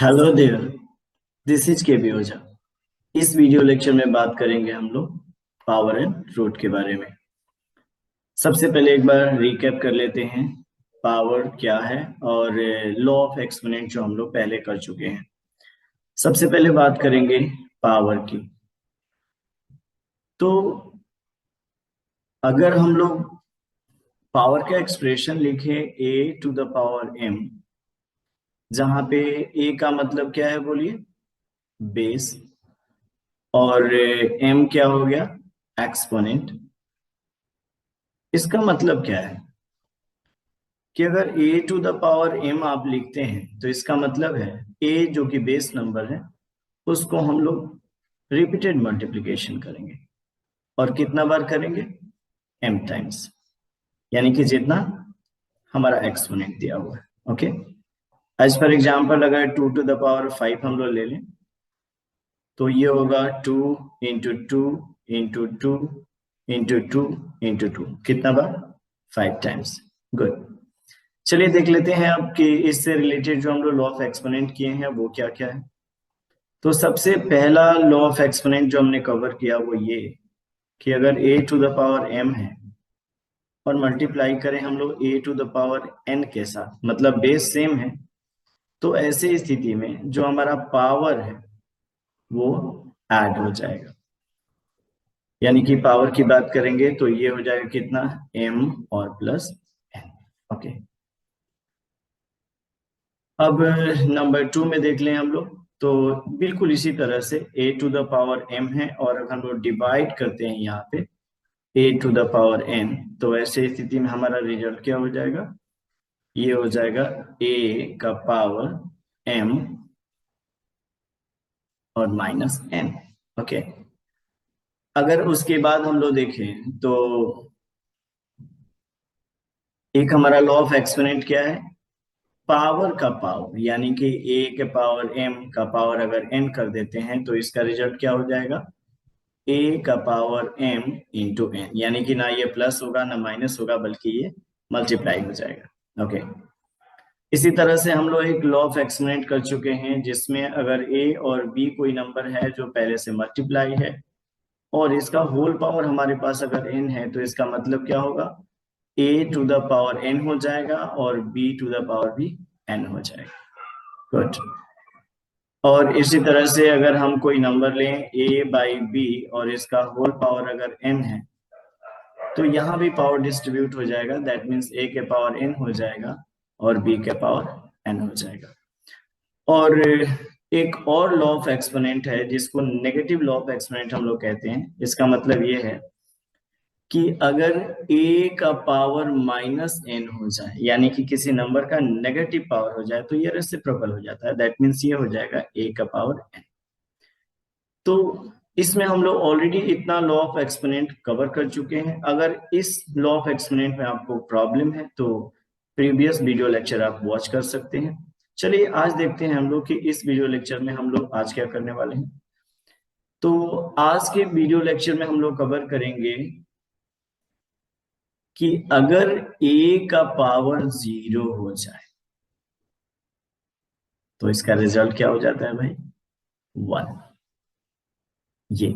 Hello there, this is के B ओझा। इस video lecture में बात करेंगे हम लोग पावर एंड रूट के बारे में। सबसे पहले एक बार रिकैप कर लेते हैं पावर क्या है और लॉ ऑफ एक्सपोनेंट जो हम लोग पहले कर चुके हैं। सबसे पहले बात करेंगे पावर की। तो अगर हम लोग पावर का एक्सप्रेशन लिखें a to the power m, जहां पे a का मतलब क्या है बोलिए, बेस, और m क्या हो गया, एक्सपोनेंट। इसका मतलब क्या है कि अगर a to the power m आप लिखते हैं तो इसका मतलब है a जो कि बेस नंबर है उसको हम लोग रिपीटेड मल्टीप्लिकेशन करेंगे। और कितना बार करेंगे? m टाइम्स, यानी कि जितना हमारा एक्सपोनेंट दिया हुआ है। ओके, एज फॉर एग्जाम्पल अगर 2 टू द पावर 5 हम लोग ले लें तो ये होगा 2 into two into two into two into two, कितना बार? 5 टाइम्स। गुड। चलिए देख लेते हैं अब कि इससे रिलेटेड जो हम लोग लॉ ऑफ एक्सपोनेंट किए हैं वो क्या क्या है। तो सबसे पहला लॉ ऑफ एक्सपोनेंट जो हमने कवर किया वो ये कि अगर a to the power m है और मल्टीप्लाई करें हम लोग a to the power n के साथ, मतलब बेस सेम है, तो ऐसे स्थिति में जो हमारा पावर है वो ऐड हो जाएगा। यानी कि पावर की बात करेंगे तो ये हो जाएगा कितना, m और प्लस n। ओके, अब नंबर 2 में देख लें हम लोग। तो बिल्कुल इसी तरह से a to the power m है और अगर हम लोग डिवाइड करते हैं यहाँ पे a to the power n, तो ऐसे स्थिति में हमारा रिजल्ट क्या हो जाएगा, ये हो जाएगा a का पावर m और माइनस n। ओके, अगर उसके बाद हम लोग देखें तो एक हमारा लॉ ऑफ एक्सपोनेंट क्या है, पावर का पावर, यानी कि a के पावर m का पावर अगर n कर देते हैं तो इसका रिजल्ट क्या हो जाएगा, a का पावर m इंटू n, यानी कि ना ये प्लस होगा ना माइनस होगा बल्कि ये मल्टीप्लाई हो जाएगा। ओके, इसी तरह से हम लोग एक लॉ ऑफ एक्सपोनेंट कर चुके हैं जिसमें अगर a और b कोई नंबर है जो पहले से मल्टीप्लाई है और इसका होल पावर हमारे पास अगर n है तो इसका मतलब क्या होगा, a to the power n हो जाएगा और b टू द पावर भी n हो जाएगा। गुड। और इसी तरह से अगर हम कोई नंबर लें a बाई बी और इसका होल पावर अगर n है तो यहाँ भी पावर डिस्ट्रीब्यूट हो जाएगा, दैट मीन्स a के पावर n हो जाएगा और b के पावर n हो जाएगा। और एक और लॉ ऑफ एक्सपोनेंट है जिसको नेगेटिव लॉ ऑफ एक्सपोनेंट हम लोग कहते हैं। इसका मतलब ये है कि अगर a का पावर माइनस n हो जाए, यानी कि किसी नंबर का नेगेटिव पावर हो जाए, तो ये रेसिप्रोकल हो जाता है, दैट मीन्स ये हो जाएगा a का पावर n। तो इसमें हम लोग ऑलरेडी इतना लॉ ऑफ एक्सपोनेंट कवर कर चुके हैं। अगर इस लॉ ऑफ एक्सपोनेंट में आपको प्रॉब्लम है तो प्रीवियस वीडियो लेक्चर आप वॉच कर सकते हैं। चलिए आज देखते हैं हम लोग कि इस वीडियो लेक्चर में हम लोग आज क्या करने वाले हैं। तो आज के वीडियो लेक्चर में हम लोग कवर करेंगे कि अगर a का पावर 0 हो जाए तो इसका रिजल्ट क्या हो जाता है भाई, 1। ये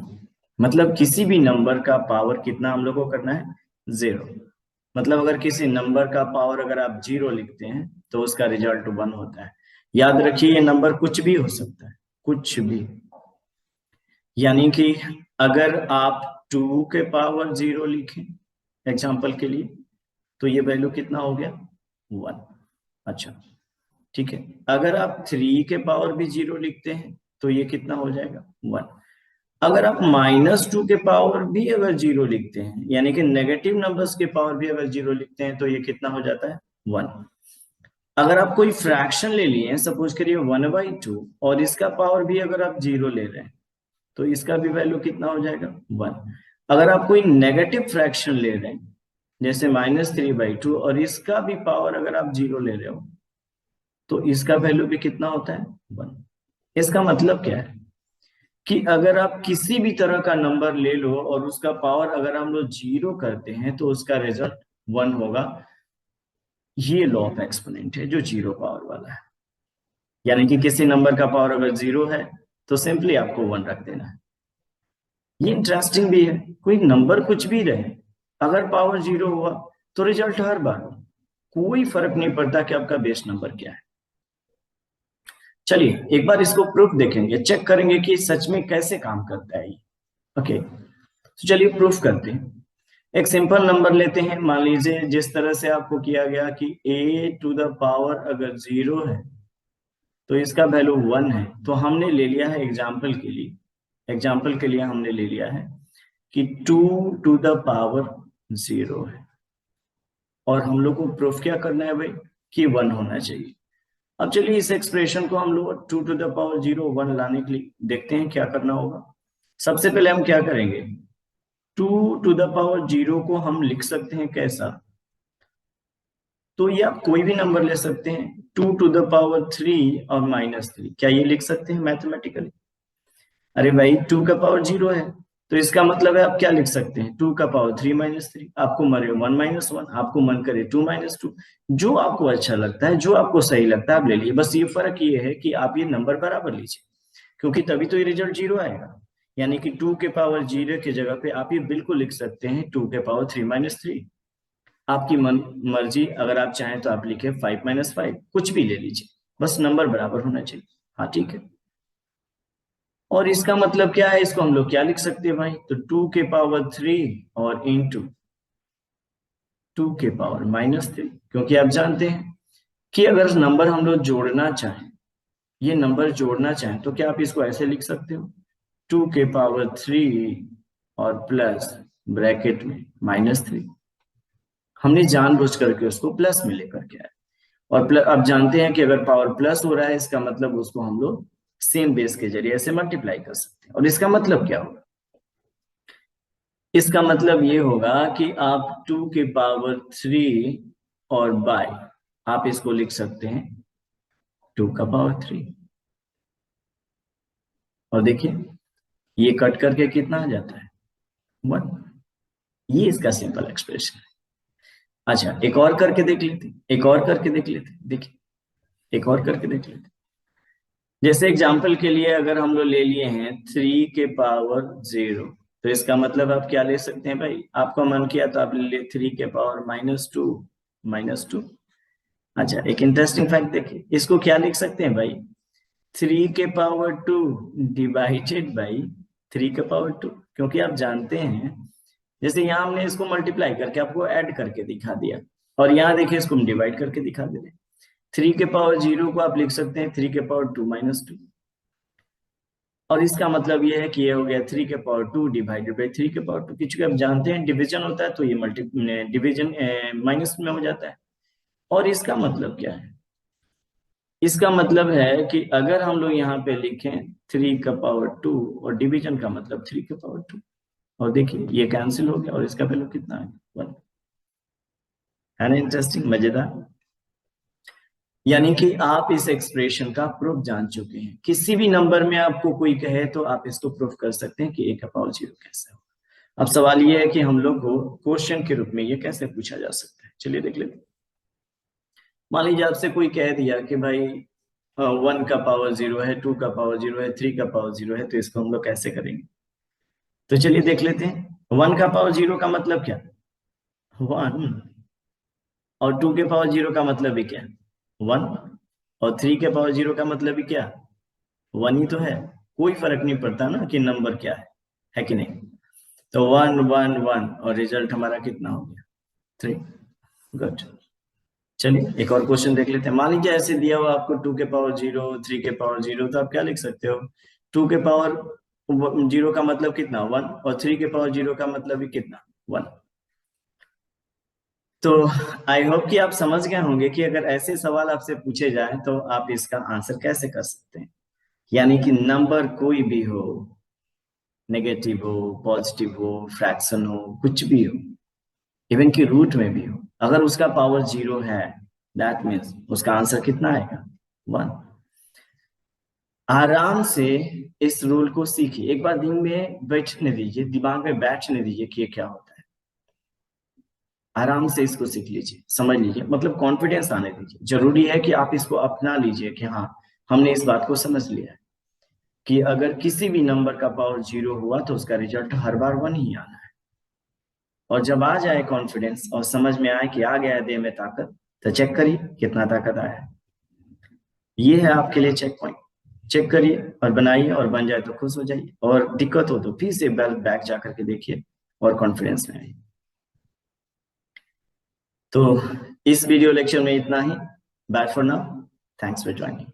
मतलब किसी भी नंबर का पावर कितना हम लोग को करना है, 0। मतलब अगर किसी नंबर का पावर अगर आप 0 लिखते हैं तो उसका रिजल्ट 1 होता है। याद रखिए ये नंबर कुछ भी हो सकता है, कुछ भी। यानी कि अगर आप 2 के पावर 0 लिखें एग्जाम्पल के लिए तो ये वैल्यू कितना हो गया, 1। अच्छा, ठीक है। अगर आप 3 के पावर भी 0 लिखते हैं तो ये कितना हो जाएगा, 1। अगर आप -2 के पावर भी अगर 0 लिखते हैं, यानी कि नेगेटिव नंबर्स के पावर भी अगर 0 लिखते हैं तो ये कितना हो जाता है, 1। अगर आप कोई फ्रैक्शन ले लिए, सपोज करिए 1/2, और इसका पावर भी अगर आप 0 ले रहे हैं तो इसका भी वैल्यू कितना हो जाएगा, 1। अगर आप कोई नेगेटिव फ्रैक्शन ले रहे हैं जैसे -3/2 और इसका भी पावर अगर आप 0 ले रहे हो तो इसका वैल्यू भी कितना होता है, 1। इसका मतलब क्या है कि अगर आप किसी भी तरह का नंबर ले लो और उसका पावर अगर हम लोग 0 करते हैं तो उसका रिजल्ट 1 होगा। ये लॉ ऑफ एक्सपोनेंट है जो 0 पावर वाला है। यानी कि किसी नंबर का पावर अगर 0 है तो सिंपली आपको 1 रख देना है। ये इंटरेस्टिंग भी है, कोई नंबर कुछ भी रहे, अगर पावर 0 हुआ तो रिजल्ट हर बार, कोई फर्क नहीं पड़ता कि आपका बेस नंबर क्या है। चलिए एक बार इसको प्रूफ देखेंगे, चेक करेंगे कि सच में कैसे काम करता है ये। ओके, तो चलिए प्रूफ करते हैं। एक सिंपल नंबर लेते हैं, मान लीजिए जिस तरह से आपको किया गया कि a टू द पावर अगर 0 है तो इसका वैल्यू 1 है, तो हमने ले लिया है एग्जाम्पल के लिए हमने ले लिया है कि 2 टू द पावर 0 है, और हम लोग को प्रूफ क्या करना है भाई कि 1 होना चाहिए। अब चलिए इस एक्सप्रेशन को हम लोग 2 टू द पावर 0 1 लाने के लिए देखते हैं क्या करना होगा। सबसे पहले हम क्या करेंगे, 2 टू द पावर 0 को हम लिख सकते हैं कैसा, तो ये आप कोई भी नंबर ले सकते हैं, 2 टू द पावर 3 और -3, क्या ये लिख सकते हैं मैथमेटिकली? अरे भाई 2 का पावर 0 है, तो इसका मतलब है आप क्या लिख सकते हैं, 2 का पावर 3 -3, आपको मरे 1 -1, आपको मन करे 2 -2, जो आपको अच्छा लगता है, जो आपको सही लगता है आप ले लीजिए। बस ये फर्क ये है कि आप ये नंबर बराबर लीजिए, क्योंकि तभी तो ये रिजल्ट 0 आएगा। यानी कि 2 के पावर 0 की जगह पे आप ये बिल्कुल लिख सकते हैं 2 के पावर 3 -3। आपकी मर्जी, अगर आप चाहें तो आप लिखे 5 -5, कुछ भी ले लीजिए, बस नंबर बराबर होना चाहिए। हाँ ठीक है, और इसका मतलब क्या है, इसको हम लोग क्या लिख सकते हैं भाई, तो 2 के पावर 3 और इंटू 2 के पावर -3, क्योंकि आप जानते हैं कि अगर नंबर हम लोग जोड़ना चाहें, ये नंबर जोड़ना चाहें, तो क्या आप इसको ऐसे लिख सकते हो, 2 के पावर 3 और प्लस ब्रैकेट में -3। हमने जानबूझ करके उसको प्लस में लेकर के आए, और अब जानते हैं कि अगर पावर प्लस हो रहा है, इसका मतलब उसको हम लोग सेम बेस के जरिए से मल्टीप्लाई कर सकते हैं। और इसका मतलब क्या होगा, इसका मतलब ये होगा कि आप 2 के पावर 3 और बाय, आप इसको लिख सकते हैं 2 का पावर 3, और देखिए ये कट करके कितना आ जाता है 1। ये इसका सिंपल एक्सप्रेशन है। अच्छा एक और करके देख लेते, देखिए एक और करके देख लेते। जैसे एग्जाम्पल के लिए अगर हम लोग ले लिए हैं 3 के पावर 0, तो इसका मतलब आप क्या ले सकते हैं भाई, आपका मन किया तो आप ले लिए 3 के पावर -2। अच्छा एक इंटरेस्टिंग फैक्ट देखिए, इसको क्या लिख सकते हैं भाई, 3 के पावर 2 डिवाइडेड बाई 3 के पावर 2, क्योंकि आप जानते हैं जैसे यहाँ हमने इसको मल्टीप्लाई करके आपको ऐड करके दिखा दिया, और यहाँ देखिए इसको हम डिवाइड करके दिखा दे रहे हैं। 3 के पावर 0 को आप लिख सकते हैं 3 के पावर 2 -2, और इसका मतलब ये है कि ये हो गया 3 के पावर 2 डिवाइडेड बाई 3 के पावर 2, क्योंकि आप जानते हैं डिवीजन होता है तो ये डिवीजन माइनस में हो जाता है। और इसका मतलब क्या है, इसका मतलब है कि अगर हम लोग यहाँ पे लिखें 3 का पावर 2 और डिवीजन का मतलब 3 के पावर 2, और देखिए ये कैंसिल हो गया और इसका वैल्यू कितना है 1। है ना इंटरेस्टिंग, मजेदार। यानी कि आप इस एक्सप्रेशन का प्रूफ जान चुके हैं, किसी भी नंबर में आपको कोई कहे तो आप इसको प्रूफ कर सकते हैं कि a का पावर 0 कैसे हो। अब सवाल ये है कि हम लोग को क्वेश्चन के रूप में ये कैसे पूछा जा सकता है, चलिए देख लेते हैं। मान लीजिए आपसे कोई कह दिया कि भाई 1 का पावर 0 है, 2 का पावर 0 है, 3 का पावर 0 है, तो इसको हम लोग कैसे करेंगे, तो चलिए देख लेते हैं। 1 का पावर 0 का मतलब क्या, 1, और 2 के पावर 0 का मतलब भी क्या 1, और 3 के पावर 0 का मतलब भी क्या 1 ही तो है, कोई फर्क नहीं पड़ता ना कि नंबर क्या है कि नहीं। तो 1 1 1, और रिजल्ट हमारा कितना हो गया 3। गुड, चलिए एक और क्वेश्चन देख लेते हैं। मान लीजिए ऐसे दिया हुआ आपको 2 के पावर 0, 3 के पावर 0, तो आप क्या लिख सकते हो, 2 के पावर 0 का मतलब कितना 1, और 3 के पावर 0 का मतलब भी कितना 1। तो आई होप कि आप समझ गए होंगे कि अगर ऐसे सवाल आपसे पूछे जाए तो आप इसका आंसर कैसे कर सकते हैं। यानी कि नंबर कोई भी हो, नेगेटिव हो, पॉजिटिव हो, फ्रैक्शन हो, कुछ भी हो, इवन कि रूट में भी हो, अगर उसका पावर 0 है, दैट मीन्स उसका आंसर कितना आएगा 1। आराम से इस रूल को सीखिए, एक बार दिन में बैठने दीजिए, दिमाग में बैठने दीजिए कि ये क्या होता है। आराम से इसको सीख लीजिए, समझ लीजिए, मतलब कॉन्फिडेंस आने दीजिए। जरूरी है कि आप इसको अपना लीजिए कि हाँ हमने इस बात को समझ लिया है कि अगर किसी भी नंबर का पावर 0 हुआ तो उसका रिजल्ट हर बार 1 ही आना है। और जब आ जाए कॉन्फिडेंस और समझ में आए कि आ गया है देह में ताकत, तो चेक करिए कितना ताकत आया है। ये है आपके लिए चेक पॉइंट। चेक करिए और बनाइए, और बन जाए तो खुश हो जाइए, और दिक्कत हो तो फिर से बैक जा करके देखिए और कॉन्फिडेंस में आइए। तो इस वीडियो लेक्चर में इतना ही। Bye for now, thanks for joining.